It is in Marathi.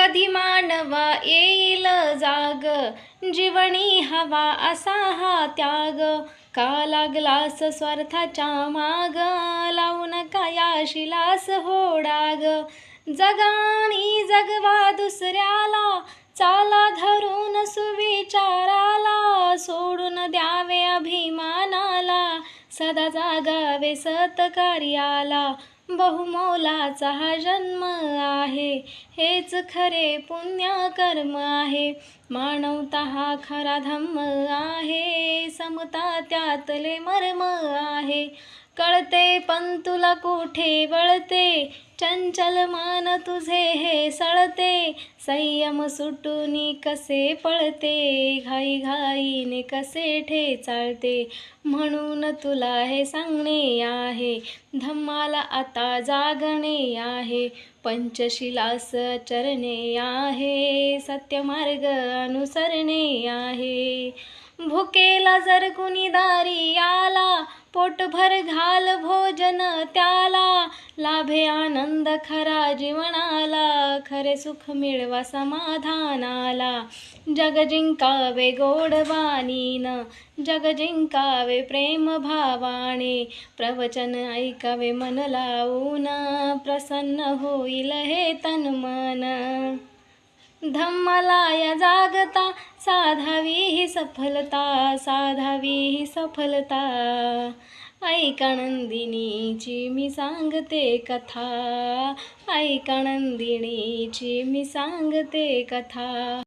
कधी मानवा येईल जाग, जीवनी हवा असा हा त्याग. का लागलास स्वार्थाच्या माग, लावू नका या शिलास हो डाग. जगाणी जगवा दुसऱ्याला, चाला धरून सुविचाराला. सोडून द्यावे अभिमानाला, सदा जागावे सत्कार्याला. बहुमोलाचा हा जन्म आहे, हेच खरे पुण्य कर्म आहे. मानवता हा खरा धम्म आहे, समता त्यातले मर्म आहे. कळते पण तुला कुठे वळते, चंचल मन तुझे हे सळते. संयम सुटूनी कसे पळते, घाई घाईने कसे ठेचाळते. म्हणून तुला हे सांगणे आहे, धम्माला आता जागणे आहे. पंचशिलास चरणे आहे, सत्यमार्ग अनुसरणे आहे. भुकेला जर कुणी दारी आला, पोटभर घाल भोजन त्याला. लाभे आनंद खरा जीवनाला, खरे सुख मिळवा समाधानाला. जग जिंकावे गोड वाणीनं, जग जिंकावे प्रेम भावाने. प्रवचन ऐकावे मन लावून, प्रसन्न होईल हे तन मन. धम्माला या जागता, साधावी ही सफलता, साधावी ही सफलता. ऐका नंदिनीची मी सांगते कथा, ऐका नंदिनीची मी सांगते कथा.